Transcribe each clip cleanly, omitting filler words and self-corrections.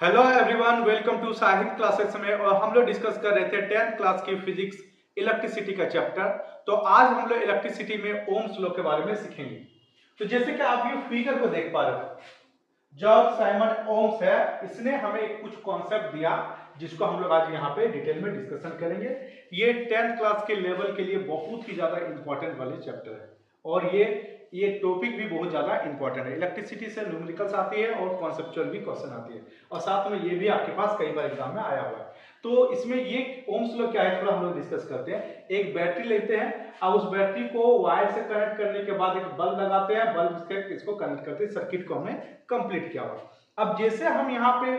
Hello everyone, welcome to Sahib classes में। और हम लोग डिस्कस कर रहे थे 10th क्लास की फिजिक्स इलेक्ट्रिसिटी का चैप्टर। तो आज हम लोग इलेक्ट्रिसिटी में ओम्स लॉ के बारे में सीखेंगे। तो जैसे कि आप ये फिगर को देख पा रहे हो, जॉर्ज साइमन ओम्स है, इसने हमें कुछ कॉन्सेप्ट दिया जिसको हम लोग आज यहाँ पे डिटेल में डिस्कशन करेंगे। ये 10th क्लास के लेवल के लिए बहुत ही ज्यादा इंपॉर्टेंट वाले चैप्टर है और ये टॉपिक भी बहुत ज्यादा इंपॉर्टेंट है। इलेक्ट्रिसिटी से न्यूमेरिकल्स आती है और कॉन्सेप्चुअल भी क्वेश्चन आती है और साथ में ये भी आपके पास कई बार एग्जाम में आया हुआ है। तो इसमें ये ओम्स लॉ क्या है थोड़ा हम लोग डिस्कस करते हैं। एक बैटरी लेते हैं, अब उस बैटरी को वायर से कनेक्ट करने के बाद एक बल्ब लगाते हैं, बल्ब से इसको कनेक्ट करते हैं, सर्किट को हमने कंप्लीट किया हुआ। अब जैसे हम यहाँ पे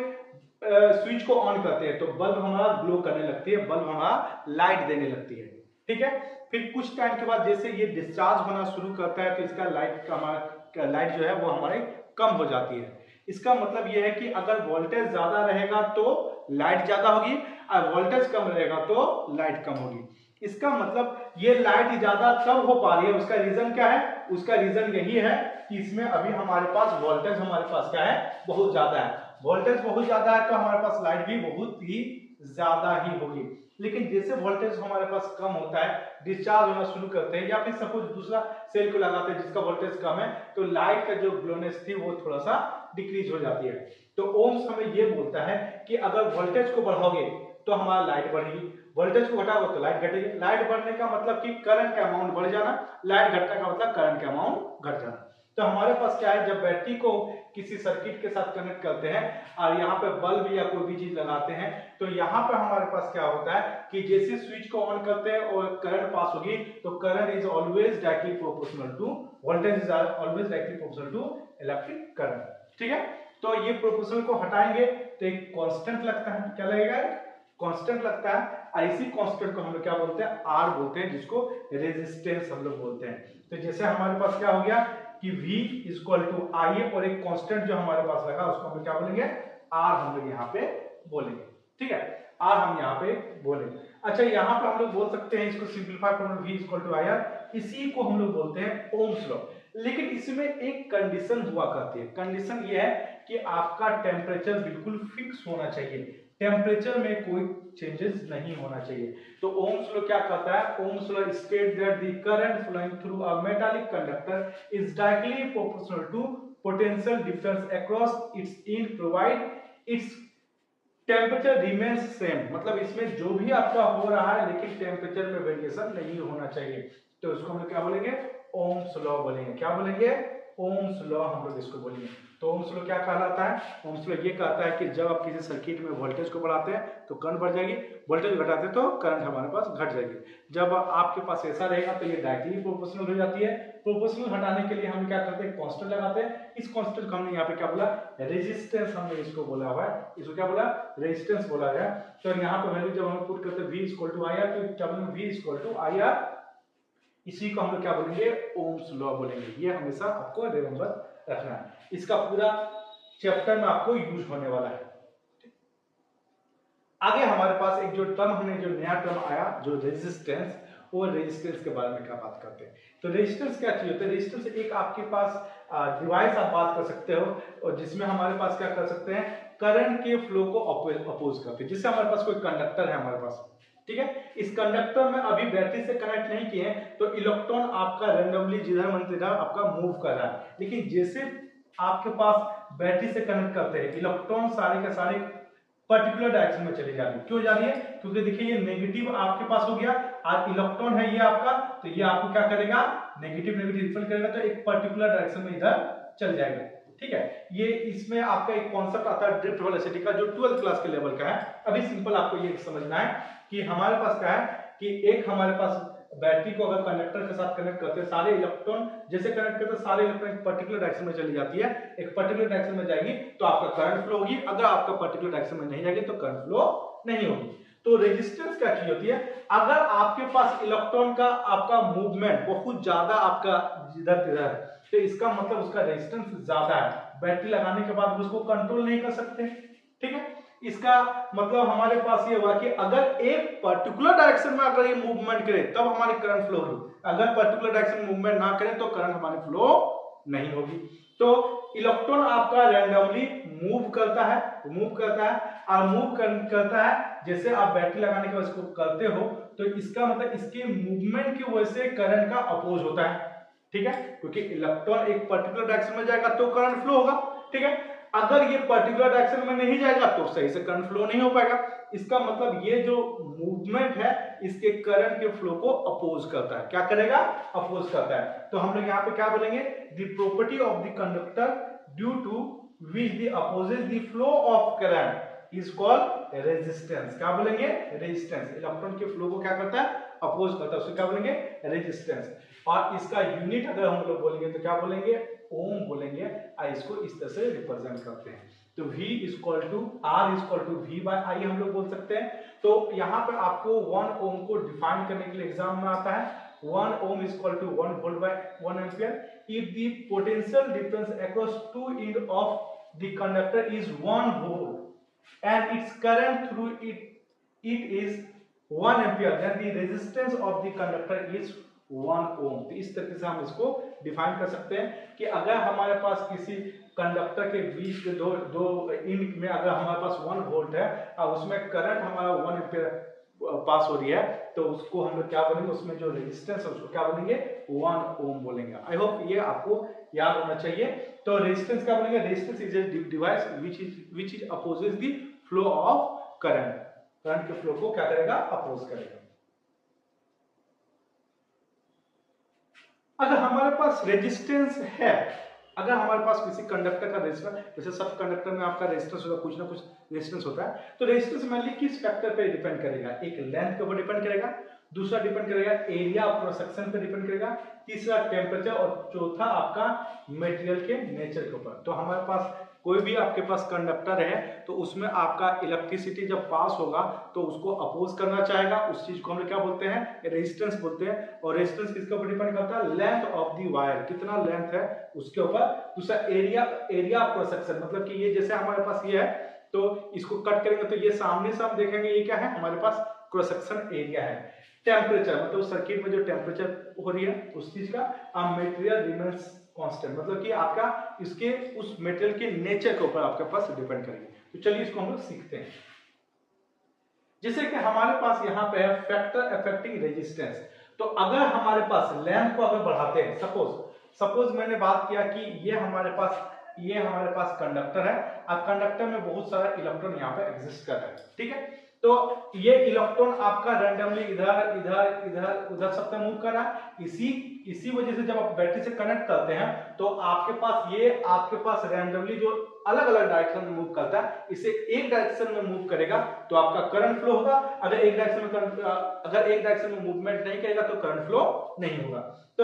स्विच को ऑन करते हैं तो बल्ब हमारा ग्लो करने लगती है, बल्ब हमारा लाइट देने लगती है, ठीक है। फिर कुछ टाइम के बाद जैसे ये डिस्चार्ज होना शुरू करता है तो इसका लाइट जो है वो हमारे कम हो जाती है। इसका मतलब ये है कि अगर वोल्टेज ज्यादा रहेगा तो लाइट ज्यादा होगी और वोल्टेज कम रहेगा तो लाइट कम होगी। इसका मतलब ये लाइट ज्यादा तब हो पा रही है, उसका रीजन क्या है? उसका रीजन यही है कि इसमें अभी हमारे पास वोल्टेज हमारे पास क्या है, बहुत ज्यादा है। वोल्टेज बहुत ज्यादा है तो हमारे पास लाइट भी बहुत ही ज्यादा ही होगी। लेकिन जैसे वोल्टेज हमारे पास कम होता है, डिस्चार्ज होना शुरू करते हैं या फिर सपोज दूसरा सेल को लगाते हैं जिसका वोल्टेज कम है, तो लाइट का जो ग्लोनेस थी वो थोड़ा सा डिक्रीज हो जाती है। तो ओम्स हमें ये बोलता है कि अगर वोल्टेज को बढ़ाओगे तो हमारा लाइट बढ़ेगी, वोल्टेज को घटाओगे तो लाइट घटेगी। लाइट बढ़ने का मतलब कि करंट का अमाउंट बढ़ जाना, लाइट घटने का मतलब करंट का अमाउंट घट जाना। तो हमारे पास क्या है, जब बैटरी को किसी सर्किट के साथ कनेक्ट करते हैं और यहाँ पे बल्ब या कोई भी चीज लगाते हैं तो यहाँ पे हमारे पास क्या होता है कि जैसे स्विच को ऑन करते हैं और करंट पास होगी तो current is always directly proportional to voltage, is always directly proportional to electric current, ठीक है। तो ये प्रोपोर्शनल को हटाएंगे तो एक कांस्टेंट लगता है, क्या लगेगा? कांस्टेंट लगता है। और इसी कांस्टेंट को हम लोग क्या बोलते हैं? आर बोलते हैं, जिसको रेजिस्टेंस हम लोग बोलते हैं। तो जैसे हमारे पास क्या हो गया कि V इक्वल टू आई और एक कांस्टेंट जो हमारे पास लगा उसको हम क्या बोलेंगे? आर हम लोग यहाँ पे बोलेंगे, ठीक है। आर हम यहाँ पे बोलेंगे। अच्छा, यहाँ पे हम लोग बोल सकते हैं इसको सिंपलीफाई करना, V equal to I R, इसी को हम लोग बोलते हैं ओम्स लॉ। लेकिन इसमें एक कंडीशन हुआ करती है। कंडीशन ये है कि आपका टेम्परेचर बिल्कुल फिक्स होना चाहिए, टेम्परेचर में कोई चेंजेस नहीं होना चाहिए। तो ओम्स लॉ क्या कहता है? Ohm's law state that the current flowing through a metallic conductor is directly proportional to potential difference across its end provide its temperature remains same. मतलब इसमें जो भी आपका हो रहा है लेकिन टेम्परेचर में वेरिएशन नहीं होना चाहिए। तो इसको हम क्या बोलेंगे? ओम्स लॉ बोलेंगे। क्या बोलेंगे? ओम्स लॉ हम लोग इसको बोलेंगे। तो ओम्स लॉ क्या कहलाता है? ओम्स लॉ ये कहता है कि जब आप किसी सर्किट में वोल्टेज को बढ़ाते हैं तो करंट बढ़ जाएगी, वोल्टेज घटाते हैं तो करंट हमारे पास घट जाएगी। जब आपके पास ऐसा रहेगा तो ये डायरेक्टली प्रोपोर्शनल हो जाती है। प्रोपोर्शनल हटाने के लिए हम क्या करते हैं? कांस्टेंट लगाते हैं। इस कांस्टेंट को हमने यहाँ पे क्या बोला? रेजिस्टेंस हमने इसको बोला हुआ है। इसको क्या बोला? रेजिस्टेंस बोला गया। तो यहाँ पे वैल्यू जब हम पुट करते हैं V equal to I R, तो क्या बोलेंगे? V equal to I R, इसी को हम लोग क्या बोलेंगे? ओम्स लॉ बोलेंगे। ये हमेशा आपको रिमेंबर रखना है, इसका पूरा चैप्टर में आपको यूज होने वाला है। आगे हमारे पास एक जो टर्म हमने जो नया टर्म आया जो रेजिस्टेंस, वो रेजिस्टेंस के बारे में क्या बात करते हैं। तो रेजिस्टेंस क्या चीज होता है? रेजिस्टेंस एक आपके पास डिवाइस आप बात कर सकते हो और जिसमें हमारे पास क्या कर सकते हैं? करंट के फ्लो को अपोज करते हैं। जिससे हमारे पास कोई कंडक्टर है हमारे पास, ठीक है। इस कंडक्टर में अभी बैटरी से कनेक्ट नहीं किए तो इलेक्ट्रॉन आपका रैंडमली जिधर मन तिधर आपका मूव कर रहा है। लेकिन जैसे आपके पास बैटरी से कनेक्ट करते हैं, इलेक्ट्रॉन सारे के सारे पर्टिकुलर डायरेक्शन में चली जा रही है। क्यों जा रही है? क्योंकि देखिए ये नेगेटिव आपके पास हो गया और इलेक्ट्रॉन है ये आपका, तो ये आपको क्या करेगा? नेगेटिव नेगेटिव रिपल करेगा तो एक पर्टिकुलर डायरेक्शन में इधर चल जाएगा, ठीक है। ये इसमें आपका एक कॉन्सेप्ट आता है ड्रिफ्ट वेलोसिटी का, जो 12th क्लास के लेवल का है। अभी सिंपल आपको ये समझना है कि हमारे पास क्या है कि एक हमारे पास बैटरी को अगर कंडक्टर के साथ कनेक्ट करते हैं, सारे इलेक्ट्रॉन जैसे कनेक्ट करते हैं सारे इलेक्ट्रॉन एक पर्टिकुलर डायरेक्शन में चली जाती है। एक पर्टिकुलर डायरेक्शन में जाएगी तो आपका करंट फ्लो होगी, अगर आपका पर्टिकुलर डायरेक्शन में नहीं जाएगी तो करंट फ्लो नहीं होगी। तो रेजिस्टेंस क्या चीज होती है? अगर आपके पास इलेक्ट्रॉन का आपका मूवमेंट बहुत ज्यादा आपका इधर उधर है तो इसका मतलब उसका रेजिस्टेंस ज्यादा है, बैटरी लगाने के बाद उसको कंट्रोल नहीं कर सकते, ठीक है। इसका मतलब हमारे पास ये हुआ कि अगर एक पर्टिकुलर डायरेक्शन में अगर ये मूवमेंट करे तब हमारी करंट फ्लो होगी, अगर पर्टिकुलर डायरेक्शन में मूवमेंट ना करे तो करंट हमारी फ्लो नहीं होगी। तो इलेक्ट्रॉन आपका रैंडमली मूव करता है और मूव करता है। जैसे आप बैटरी लगाने के बाद इसको करते हो तो इसका मतलब इसके मूवमेंट की वजह से करंट का अपोज होता है, ठीक है, क्योंकि इलेक्ट्रॉन एक पर्टिकुलर डायरेक्शन में जाएगा तो करंट फ्लो होगा, ठीक है। अगर ये पर्टिकुलर डायरेक्शन में नहीं जाएगा तो सही से करंट फ्लो नहीं हो पाएगा। इसका मतलब ये जो मूवमेंट है इसके करंट के फ्लो को अपोज करता है। क्या करेगा? अपोज करता है। तो हम लोग यहाँ पे क्या बोलेंगे? The property of the conductor due to which the opposes the flow of current is called resistance. क्या बोलेंगे? रेजिस्टेंस। इलेक्ट्रॉन के फ्लो को क्या करता है? अपोज करता है। उसको क्या बोलेंगे? रेजिस्टेंस। और इसका यूनिट अगर हम लोग बोलेंगे तो क्या बोलेंगे? ओम बोलेंगे। इसको इस तरह से रिप्रेजेंट करते हैं। तो V is equal to R is equal to V by I हम लोग बोल सकते हैं। तो यहाँ पर आपको 1 ओम को डिफाइन करने के लिए एग्जाम में आता है 1 ohm is equal to 1 volt by 1 ampere if the potential difference across two end of the conductor is 1 volt and its current through it is 1 ampere then the resistance of the conductor is 1 ohm. तो इस तरीके से हम इसको define कर सकते हैं कि अगर हमारे पास किसी कंडक्टर के बीच के दो इंड में अगर हमारे पास 1 वोल्ट है और उसमें करंट हमारा 1 एम्पीयर पास हो रही है तो उसको हम लोग क्या बोलेंगे? उसमें जो रेजिस्टेंस है उसको क्या बोलेंगे? 1 ओम बोलेंगे। आई होप ये आपको याद होना चाहिए। तो रेजिस्टेंस क्या बोलेंगे? Resistance is a device which is opposes the flow of current. Current के फ्लो को क्या करेगा? अपोज करेगा। अगर हमारे पास रेजिस्टेंस है, अगर हमारे पास किसी कंडक्टर का रेजिस्टेंस, जैसे सब कंडक्टर में आपका रेजिस्टेंस होगा, कुछ ना कुछ रेजिस्टेंस होता है, तो रेजिस्टेंस मेनली किस फैक्टर पे डिपेंड करेगा? एक लेंथ के ऊपर डिपेंड करेगा, दूसरा डिपेंड करेगा एरिया ऑफ क्रॉस सेक्शन पे डिपेंड करेगा, तीसरा टेम्परेचर और चौथा आपका मटेरियल के नेचर के ऊपर। तो हमारे पास कोई भी आपके पास कंडक्टर है तो उसमें आपका इलेक्ट्रिसिटी जब पास होगा तो उसको अपोज करना चाहेगा। उस चीज को हम लोग क्या बोलते हैं? रेजिस्टेंस बोलते हैं। और रेजिस्टेंस किसके ऊपर डिपेंड करता है? लेंथ ऑफ द वायर, कितना लेंथ है उसके ऊपर। दूसरा एरिया ऑफ क्रॉस सेक्शन, मतलब कि ये जैसे हमारे पास ये है तो इसको कट करेंगे तो ये सामने से हम देखेंगे ये क्या है? हमारे पास क्रॉस सेक्शन एरिया है। टेम्परेचर मतलब सर्किट में जो टेम्परेचर हो रही है उस चीज का। मटेरियल रिमेन्स कांस्टेंट, मतलब कि आपका इसके उस मटेरियल के नेचर के ऊपर आपके पास डिपेंड करेंगे। तो चलिए इसको हम लोग सीखते हैं। जैसे कि हमारे पास यहाँ पे है फैक्टर अफेक्टिंग रेजिस्टेंस। तो अगर हमारे पास लेंथ को अगर बढ़ाते हैं, सपोज मैंने बात किया कि ये हमारे पास कंडक्टर है और कंडक्टर में बहुत सारा इलेक्ट्रॉन यहाँ पे एग्जिस्ट कर रहा है, ठीक है। तो ये इलेक्ट्रॉन आपका रैंडमली इधर इधर इधर उधर सब पे मूव कर रहा है। इसी वजह से जब आप बैटरी से कनेक्ट करते हैं तो आपके पास रैंडमली जो अलग अलग डायरेक्शन में मूव करता है, इसे एक डायरेक्शन में मूव करेगा तो आपका करंट फ्लो होगा। अगर एक डायरेक्शन में मूवमेंट नहीं करेगा तो करंट फ्लो नहीं होगा। तो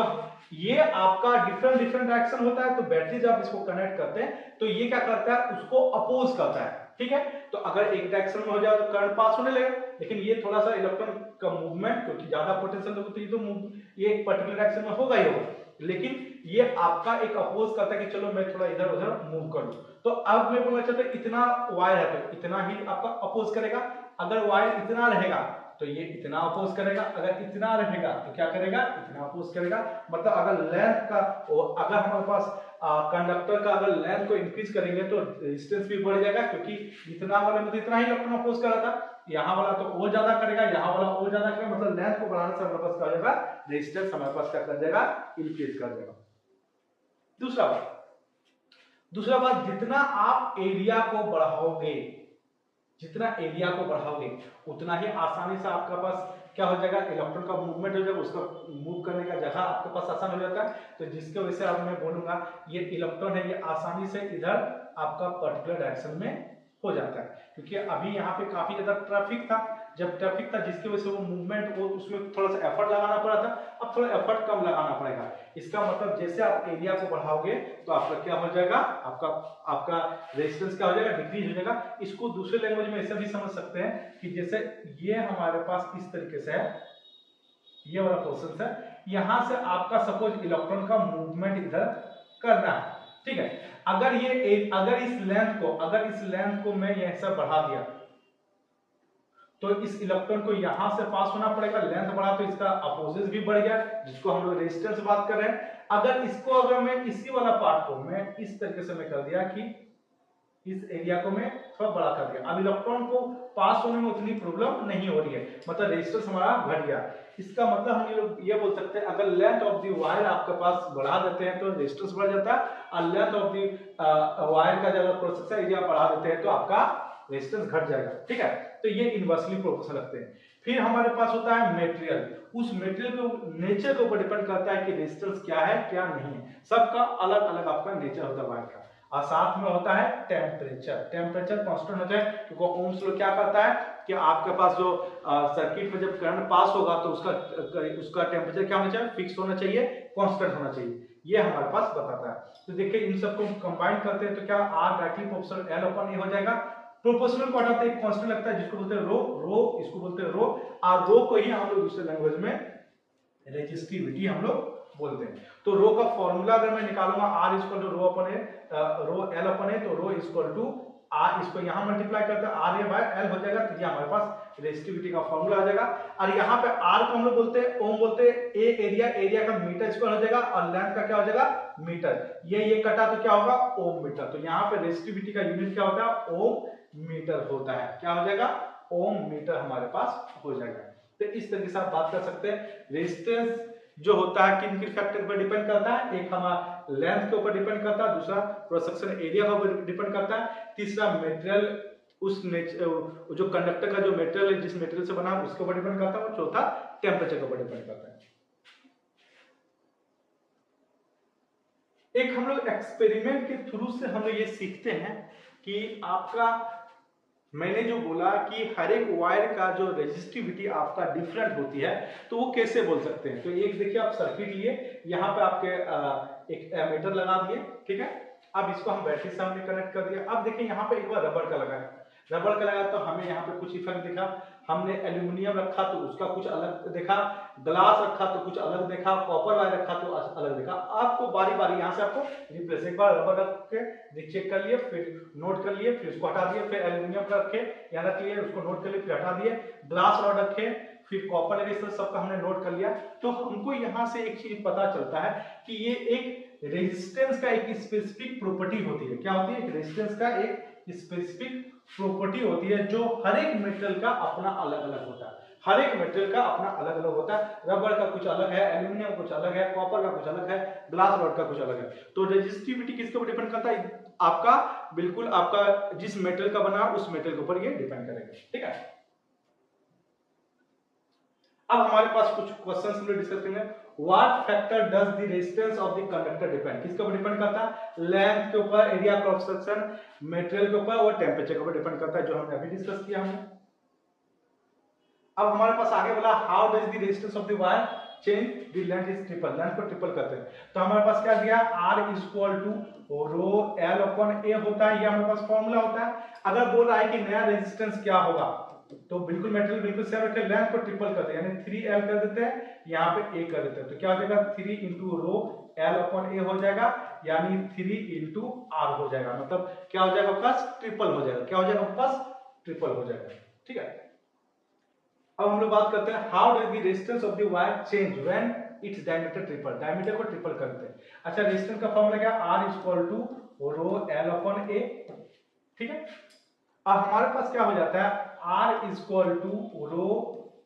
ये आपका डिफरेंट डायरेक्शन होता है। तो बैटरी जब इसको कनेक्ट करते हैं तो ये क्या करता है? उसको अपोज करता है, ठीक है। तो अगर एक डायरेक्शन में हो जाए तो करंट पास होने लगेगा, लेकिन ये थोड़ा सा इलेक्ट्रॉन का मूवमेंट क्योंकि ज्यादा पोटेंशियल होती है तो ये एक पर्टिकुलर डायरेक्शन में होगा ही होगा, लेकिन ये आपका एक अपोज करता है कि चलो मैं थोड़ा इधर उधर मूव करूं। तो अब मैं बोलना चाहता हूं इतना वायर है तो इतना ही आपका अपोज करेगा। अगर वायर इतना रहेगा तो ये इतना अपोज करेगा, अगर इतना रहेगा तो क्या करेगा? इतना अपोज करेगा। मतलब अगर लेंथ का अगर हमारे पास कंडक्टर का अगर लेंथ को इंक्रीज करेंगे तो रेजिस्टेंस भी बढ़ जाएगा, क्योंकि इतना वाले में तो इतना ही इलेक्ट्रॉन अपोज कर रहा था, यहाँ वाला तो और ज्यादा करेगा, यहाँ वाला और ज्यादा करेगा। मतलब लेंथ को बढ़ाने से हमारे पास क्या हो जाएगा? रेजिस्टेंस हमारे पास क्या कर जाएगा? इंक्रीज कर जाएगा। दूसरा बात जितना आप एरिया को बढ़ाओगे उतना ही आसानी से आपके पास क्या हो जाएगा? इलेक्ट्रॉन का मूवमेंट हो जाएगा, उसका मूव करने का जगह आपके पास आसान हो जाता है। तो जिसके वजह से अब मैं बोलूंगा ये इलेक्ट्रॉन है ये आसानी से इधर आपका पर्टिकुलर डायरेक्शन में हो जाता है, क्योंकि अभी यहाँ पे काफी ज्यादा ट्रैफिक था। जब ट्रैफिक था जिसकी वजह से वो मूवमेंट उसमें थोड़ा सा एफर्ट लगाना पड़ा था, अब थोड़ा एफर्ट कम लगाना पड़ेगा। इसका मतलब जैसे आप एरिया को बढ़ाओगे तो आपका क्या हो जाएगा? आपका रेजिस्टेंस क्या हो जाएगा? डिक्रीज हो जाएगा। इसको दूसरे लैंग्वेज में ऐसे भी समझ सकते हैं कि जैसे ये हमारे पास इस तरीके से है, ये वाला पोर्शन है, यहां से आपका सपोज इलेक्ट्रॉन का मूवमेंट इधर करना है, ठीक है। अगर इस लेंथ को मैं ऐसा बढ़ा दिया तो इस इलेक्ट्रॉन को यहां से पास होना पड़ेगा। लेंथ बढ़ा तो इसका अपोजिट भी बढ़ गया, जिसको हम लोग रेजिस्टेंस बात कर रहे हैं। अगर इसको अगर मैं इसी वाला पार्ट को मैं इस तरीके से मैं कर दिया कि इस एरिया को मैं थोड़ा बड़ा कर दिया, अब इलेक्ट्रॉन को पास होने में उतनी प्रॉब्लम नहीं हो रही है, मतलब रेजिस्टेंस हमारा घट गया। इसका मतलब हम ये बोल सकते हैं अगर लेंथ ऑफ द वायर आपके पास बढ़ा देते हैं तो रेजिस्टेंस बढ़ जाता है, और लेंथ ऑफ द वायर का जब क्रॉस सेक्शन एरिया बढ़ा देते हैं तो आपका रेजिस्टेंस घट जाएगा, ठीक है। तो ये इनवर्सली प्रोपोर्शनल लगते हैं। फिर हमारे पास होता है मटेरियल, उस मटेरियल के नेचर के ऊपर डिपेंड करता है कि रेजिस्टेंस क्या है क्या नहीं है, सबका अलग अलग आपका नेचर होता है वायर का। और साथ में होता है टेम्परेचर, टेम्परेचर कांस्टेंट होता है क्योंकि ओम्स लॉ क्या कहता है कि आपके पास जो सर्किट में जब करंट पास होगा तो उसका टेम्परेचर क्या होना चाहिए, फिक्स होना चाहिए, कांस्टेंट होना चाहिए, ये हमारे पास बताता है। तो देखिए इन सबको कंबाइन करते हैं तो क्या R directly proportional L upon A हो जाएगा। प्रोपोर्शनल को हटाते एक कांस्टेंट लगता है जिसको बोलते हैं रो, इसको बोलते हैं रो, और रो को ही हम लोग दूसरे लैंग्वेज में रेजिस्टिविटी हम लोग बोलते हैं। तो रो का फॉर्मूला अगर मैं निकालूंगा R equal to rho upon A, rho L upon A, तो रो इक्वल टू R, इसको यहां मल्टीप्लाई करते हैं RA बाय L हो जाएगा, तो ये हमारे पास रेजिस्टिविटी का फॉर्मूला आ जाएगा। और यहाँ पे R को हम लोग बोलते हैं ओम बोलते हैं, ए एरिया का मीटर स्क्वायर हो जाएगा, और लेंथ का क्या हो जाएगा मीटर, ये कटा तो क्या होगा ओम मीटर। तो यहाँ पे रेजिस्टिविटी का यूनिट क्या होता है ओम मीटर होता है, क्या हो जाएगा ओम मीटर हमारे पास हो जाएगा। तो इस तरीके से आप बात कर सकते हैं। रेजिस्टेंस जो होता है किन किन फैक्टर पर डिपेंड करता है, एक हमारा लेंथ के ऊपर डिपेंड करता है, दूसरा क्रॉस सेक्शन एरिया के ऊपर डिपेंड करता है, तीसरा मटेरियल उस जो कंडक्टर का जो मटेरियल है जिस मटेरियल से बना उसके ऊपर डिपेंड करता है, और चौथा टेम्परेचर के ऊपर डिपेंड करता है। एक हम लोग एक्सपेरिमेंट के थ्रू से हम लोग ये सीखते हैं कि आपका, मैंने जो बोला कि हर एक वायर का जो रेजिस्टिविटी आपका डिफरेंट होती है, तो वो कैसे बोल सकते हैं। तो एक देखिए आप सर्किट लिए, यहाँ पे आपके एक एमीटर लगा दिए, ठीक है। अब इसको हम बैटरी से हमने कनेक्ट कर दिया। अब देखिए यहाँ पे एक बार रबड़ का लगाया, तो हमें यहाँ पे कुछ इफेक्ट दिखा, हमने एल्यूमिनियम रखा तो उसका कुछ अलग देखा, ग्लास रखा तो कुछ अलग देखा, कॉपर वायर रखा तो अलग देखा। आपको बारी बारी यहाँ से आपको रिप्लेस, एक बार रबर रख के चेक कर लिए, फिर नोट कर लिए, फिर उसको हटा दिए, फिर एल्यूमिनियम रखे यहाँ रख लिए, उसको नोट कर लिए, फिर हटा दिए, ग्लास रॉड रखे, फिर कॉपर रेजिस्टेंस सबका हमने नोट कर लिया। तो हमको यहाँ से एक चीज पता चलता है कि ये एक रेजिस्टेंस का एक स्पेसिफिक प्रॉपर्टी होती है। क्या होती है, रेजिस्टेंस का एक स्पेसिफिक प्रॉपर्टी होती है जो हर एक मेटल का अपना अलग अलग होता है, हर एक मेटल का अपना अलग अलग होता है। रबर का कुछ अलग है, एल्यूमिनियम कुछ अलग है, कॉपर का कुछ अलग है, ग्लास रॉड का कुछ अलग है। तो रेजिस्टिविटी किसके ऊपर डिपेंड करता है, आपका बिल्कुल आपका जिस मेटल का बना उस मेटल के ऊपर ये डिपेंड करेगा, ठीक है। अब हमारे पास कुछ क्वेश्चंस हम लोग डिस्कस करेंगे। What factor does the resistance of the conductor depend, किसके ऊपर डिपेंड करता है, लेंथ के ऊपर, एरिया क्रॉस सेक्शन, मटेरियल के ऊपर और टेम्परेचर के ऊपर डिपेंड करता है, जो हमने अभी डिस्कस किया हमने। अब हमारे पास आगे बोला how does the resistance of the wire change the length is triple, length को ट्रिपल करते हैं। तो हमारे पास क्या दिया, R equal to rho L upon A होता है, ये हमारे पास फॉर्मूला होता है। अगर बोल रहा है कि नया रेजिस्टेंस क्या होगा, तो बिल्कुल मटेरियल बिल्कुल सेम रखे, लेंथ को ट्रिपल कर दे, यानी 3L कर देते हैं, यहाँ पे A कर देते हैं, तो क्या हो जाएगा 3 into rho L upon A हो जाएगा, यानी 3 इंटू R हो जाएगा, मतलब क्या हो जाएगा प्लस ट्रिपल हो जाएगा, क्या हो जाएगा प्लस ट्रिपल हो जाएगा, ठीक है। अब हम लोग बात करते हैं how does the resistance of the wire change when its diameter triple, diameter को ट्रिपल करते हैं। अच्छा, रेजिस्टेंस का फॉर्मूला क्या, R equal to rho L upon A, ठीक है। अब हमारे पास क्या हो जाता है, R equal to rho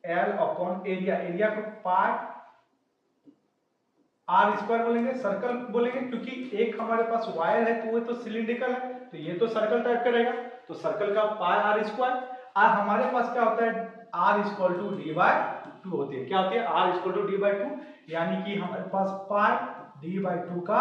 L upon area, area को पाई R स्क्वायर बोलेंगे, सर्कल बोलेंगे, क्योंकि एक हमारे पास वायर है तो वो तो सिलिंड्रिकल है, तो ये तो सर्कल टाइप का रहेगा, तो सर्कल का पाई R स्क्वायर। और हमारे पास क्या होता है, R equal to D by two होती है, क्या होती है R equal to D by two, यानी कि हमारे पास पाई डी बाई टू का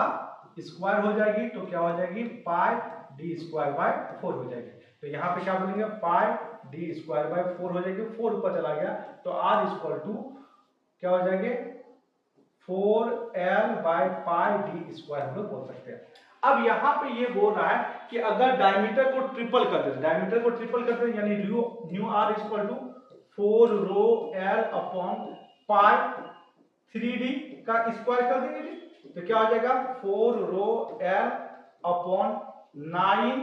स्क्वायर हो जाएगी, तो क्या हो जाएगी पाई डी स्क्वायर बाय 4 हो जाएगी। तो यहाँ पे क्या बोलेंगे पाई डी स्क्वायर बाय 4 हो जाएगी, 4 ऊपर चला गया तो R इक्वल टू क्या हो जाएंगे 4L by pi D square हम लोग बोल सकते हैं। अब यहाँ पे ये बोल रहा है कि अगर डायमीटर को ट्रिपल कर दें, डायमीटर को ट्रिपल करते हैं, यानी new R equal to 4 rho L upon pi 3D का स्क्वायर कर देंगे जी, तो क्या हो जाएगा 4 रो L अपॉन 9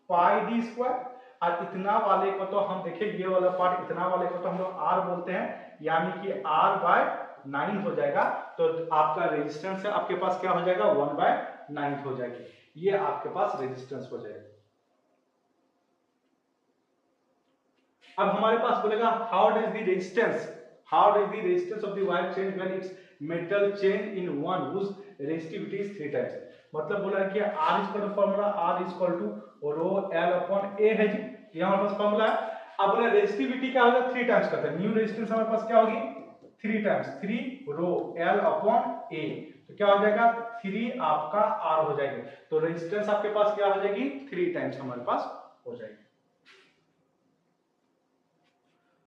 पाई डी स्क्वायर। और इतना वाले को तो हम देखिए, ये वाला पार्ट इतना वाले को तो हम लोग R बोलते हैं, यानी कि R बाय 1/9 हो जाएगा, तो आपका रेजिस्टेंस है आपके पास क्या हो जाएगा 1/9 हो जाएगी, ये आपके पास रेजिस्टेंस हो जाएगा। अब हमारे पास बोलेगा how does the resistance of the wire change when its metal change in one whose resistivity is 3 times. मतलब बोला है कि R equal to formula R equal to rho L upon A है जी, ये हमारे पास फार्मूला है। अब बोला रेजिस्टिविटी क्या होगा 3 टाइम्स करते हैं, न्यू रेजिस्टेंस हमारे पास क्या होगी 3 times 3 rho L upon A, तो क्या हो जाएगा 3 आपका R हो जाएगा, तो रेजिस्टेंस आपके पास क्या हो जाएगी 3 टाइम्स हमारे पास हो जाएगी।